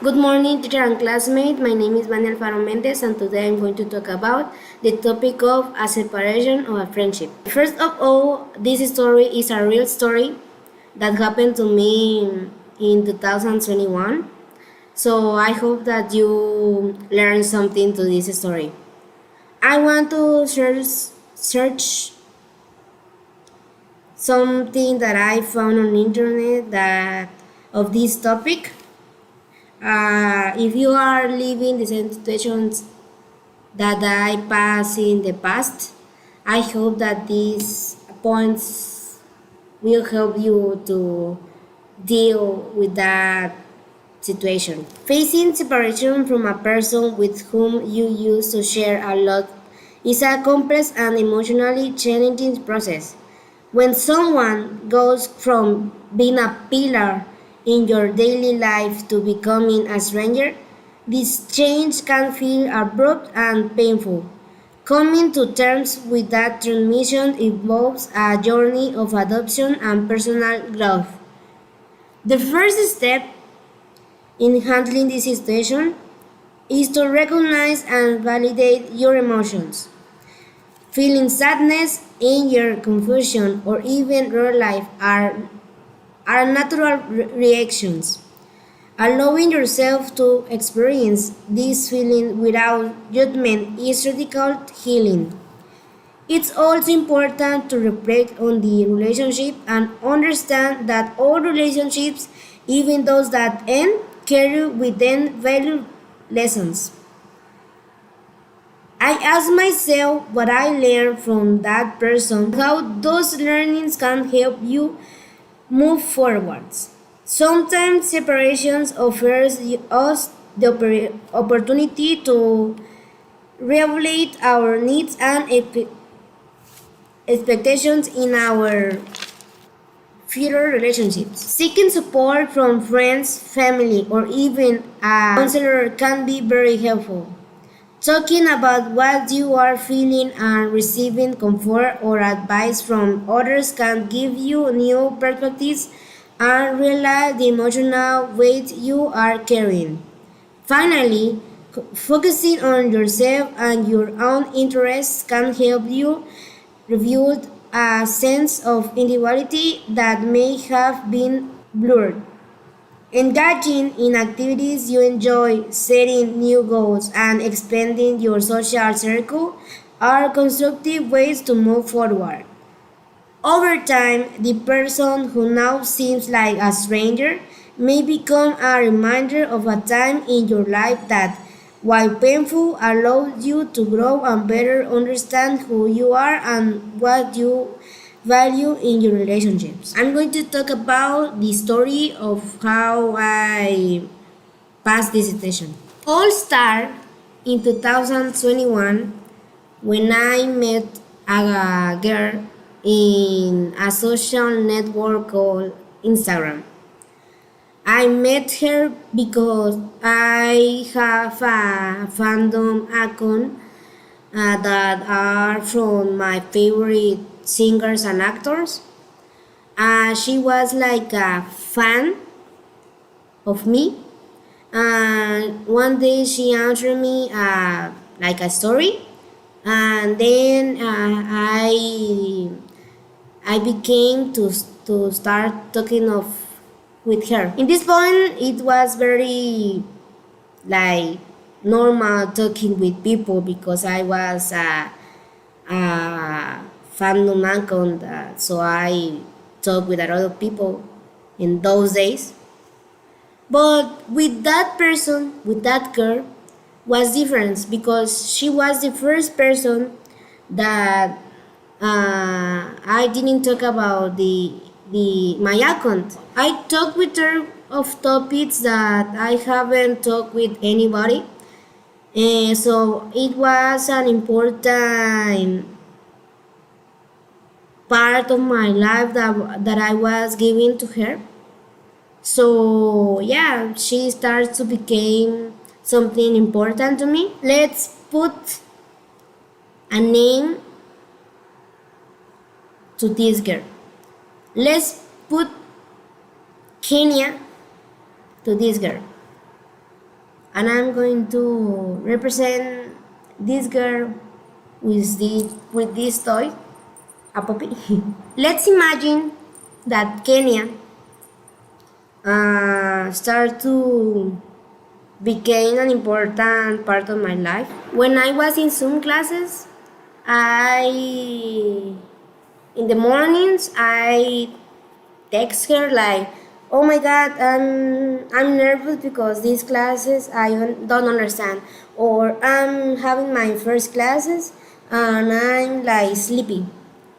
Good morning, teacher and classmate. My name is Vania Alfaro Méndez, and today I'm going to talk about the topic of a separation or a friendship. First of all, this story is a real story that happened to me in 2021. So I hope that you learn something to this story. I want to search something that I found on internet that of this topic. If you are living the same situations that I passed in the past, I hope that these points will help you to deal with that situation. Facing separation from a person with whom you used to share a lot is a complex and emotionally challenging process. When someone goes from being a pillar in your daily life to becoming a stranger, this change can feel abrupt and painful. Coming to terms with that transition involves a journey of adoption and personal growth. The first step in handling this situation is to recognize and validate your emotions. Feeling sadness, anger, confusion, or even relief are natural reactions. Allowing yourself to experience these feelings without judgment is radical healing. It's also important to reflect on the relationship and understand that all relationships, even those that end, carry within valuable lessons. I ask myself what I learned from that person, how those learnings can help you move forwards. Sometimes separations offers us the opportunity to reevaluate our needs and expectations in our future relationships. Seeking support from friends, family, or even a counselor can be very helpful. Talking about what you are feeling and receiving comfort or advice from others can give you new perspectives and realize the emotional weight you are carrying. Finally, focusing on yourself and your own interests can help you rebuild a sense of individuality that may have been blurred. Engaging in activities you enjoy, setting new goals, and expanding your social circle are constructive ways to move forward. Over time, the person who now seems like a stranger may become a reminder of a time in your life that, while painful, allows you to grow and better understand who you are and what you value in your relationships. I'm going to talk about the story of how I passed this situation. All started in 2021 when I met a girl in a social network called Instagram. I met her because I have a fandom account that are from my favorite singers and actors. She was like a fan of me, and one day she answered me like a story, and then I became to start talking of with her. In this point, it was very like normal talking with people because I was a fandom account, so I talk with a lot of people in those days. But with that person, with that girl, was different because she was the first person that I didn't talk about the my account. I talked with her of topics that I haven't talked with anybody, and so it was an important part of my life that I was giving to her. So yeah, she starts to become something important to me. Let's put a name to this girl. Let's put Kenya to this girl. and I'm going to represent this girl with this toy, a puppy. Let's imagine that Kenya start to became an important part of my life. When I was in Zoom classes, I in the mornings I text her like, "Oh my God, I'm nervous because these classes I don't understand, or I'm having my first classes and I'm like sleepy,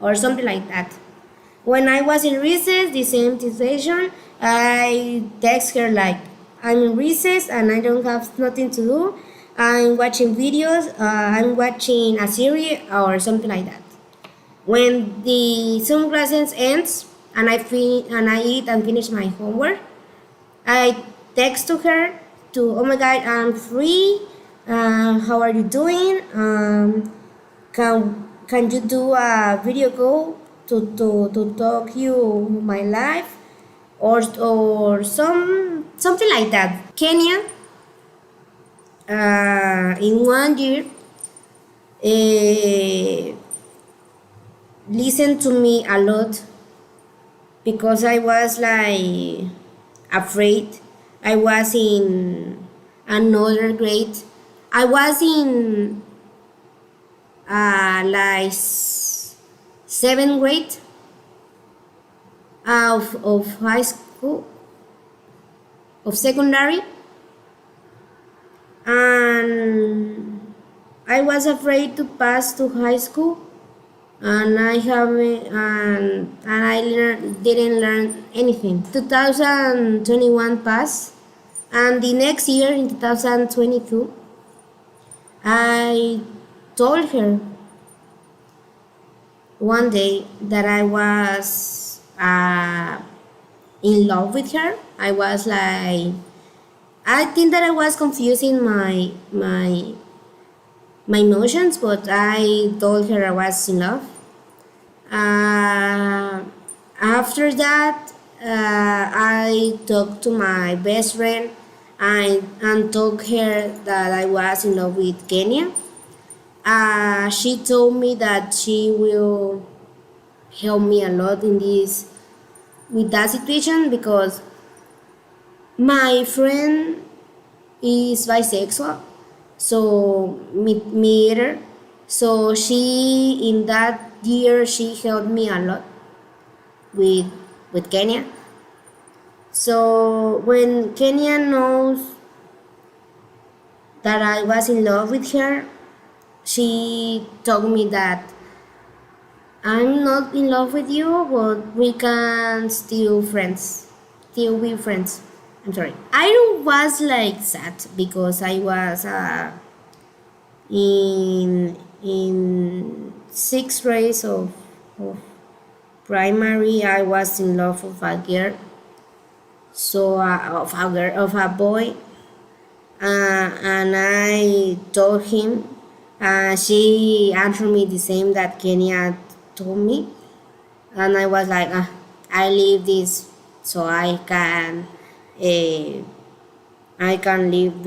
or something like that." When I was in recess, the same situation, I text her like, "I'm in recess and I don't have nothing to do. I'm watching videos, I'm watching a series or something like that." When the Zoom classes ends and I eat and finish my homework, I text to her to, "Oh my God, I'm free. How are you doing? Can you do a video call to talk you my life, or something like that." Kenya, in 1 year, uh, listened to me a lot because I was like afraid. I was in another grade. I was in like seventh grade of high school, of secondary, and I was afraid to pass to high school, and I haven't and I didn't learn anything. 2021 passed, and the next year in 2022, I told her one day that I was in love with her. I was like, I think that I was confusing my emotions, but I told her I was in love. After that, I talked to my best friend and told her that I was in love with Kenya. She told me that she will help me a lot in this with that situation because my friend is bisexual, so me either. So she in that year she helped me a lot with Kenya. So when Kenya knows that I was in love with her, she told me that I'm not in love with you, but we can still be friends. I'm sorry. I was like sad because I was in sixth grade of primary. I was in love with a girl, so of a boy, and I told him, she answered me the same that Kenya told me, and I was like, I leave this so uh, I can live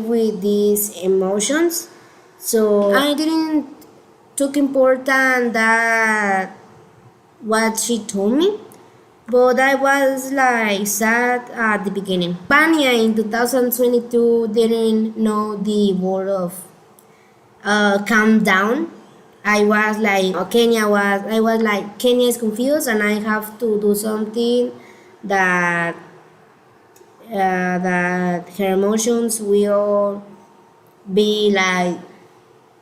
with these emotions. So I didn't took important that what she told me, but I was like sad at the beginning. Vania in 2022 didn't know the word of calm down. I was like, I was like, Kenya is confused and I have to do something that that her emotions will be like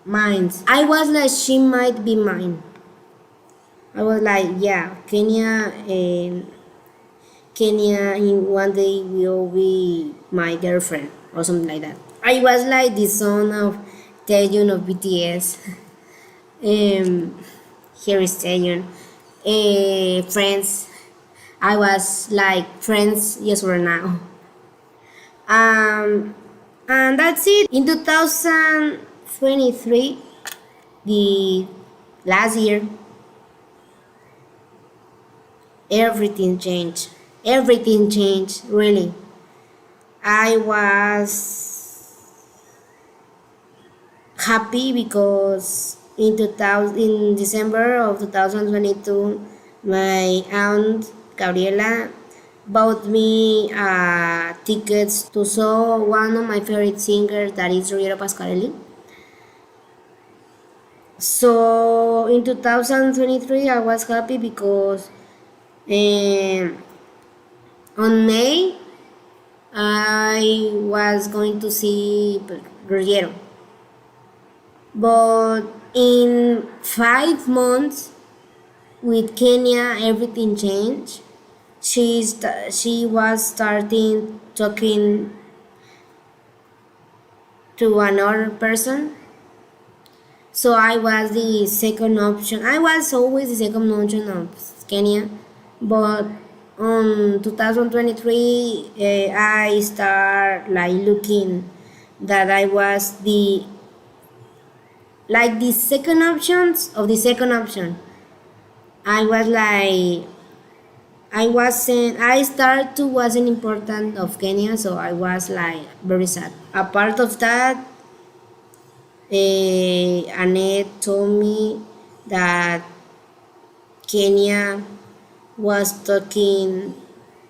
mine. I was like, she might be mine. I was like, yeah, Kenya in one day will be my girlfriend or something like that. I was like the son of Taeyong of BTS. Here is Taeyong. Friends. I was like friends yes or now. And that's it. In 2023, the last year, everything changed. Everything changed, really. I was happy because in December of 2022, my aunt Gabriela bought me tickets to saw one of my favorite singers, that is Riero Pasquarelli. So in 2023, I was happy because um, on May I was going to see Ruggiero. But in 5 months with Kenya, everything changed. She was starting talking to another person. So I was the second option. I was always the second option of Kenya, but on 2023, I start like looking that I was the second options of the second option. I was like I started to wasn't important of Kenya, so I was like very sad. A part of that, Annette told me that Kenya was talking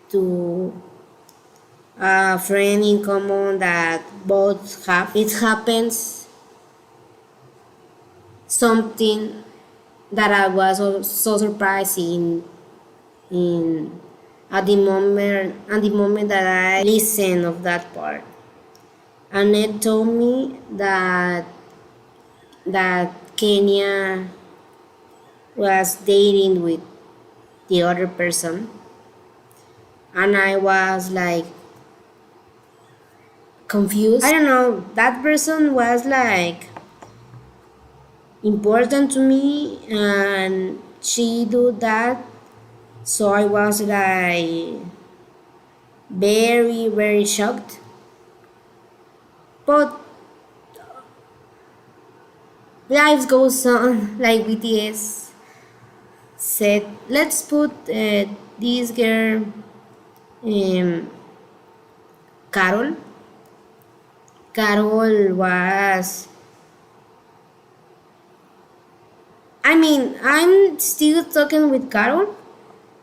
to a friend in common that both have. It happens something that I was so surprised in at the moment that I listened of that part. Annette told me that Kenya was dating with the other person, and I was like confused. I don't know. That person was like important to me, and she do that, so I was like very very shocked. But life goes on, like BTS said. Let's put this girl, um, Carol. Carol was. I mean, I'm still talking with Carol.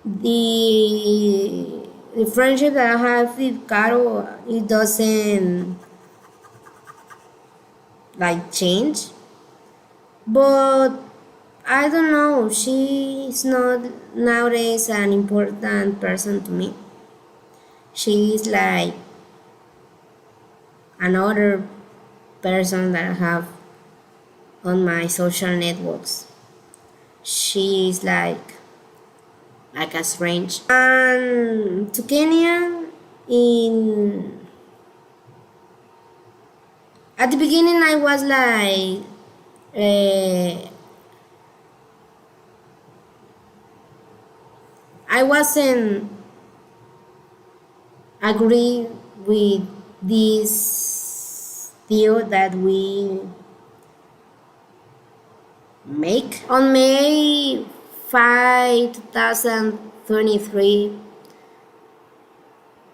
The friendship that I have with Carol, it doesn't like change. But I don't know. She is not nowadays an important person to me. She is like another person that I have on my social networks. She is like a strange. And to Kenya, in at the beginning, I was like. I wasn't agree with this deal that we make. On May 5, 2023,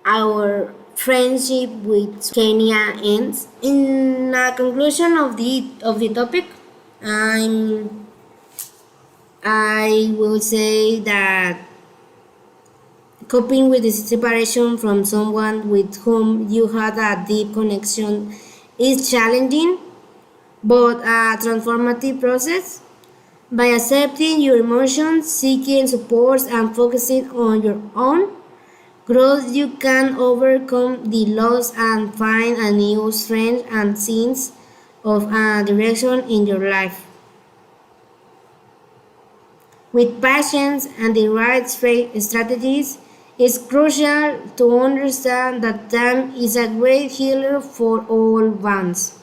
our friendship with Kenya ends. In a conclusion of the topic, I will say that coping with the separation from someone with whom you had a deep connection is challenging, but a transformative process. By accepting your emotions, seeking support, and focusing on your own growth, you can overcome the loss and find a new strength and sense of a direction in your life. With patience and the right strategies, it's crucial to understand that time is a great healer for all bonds.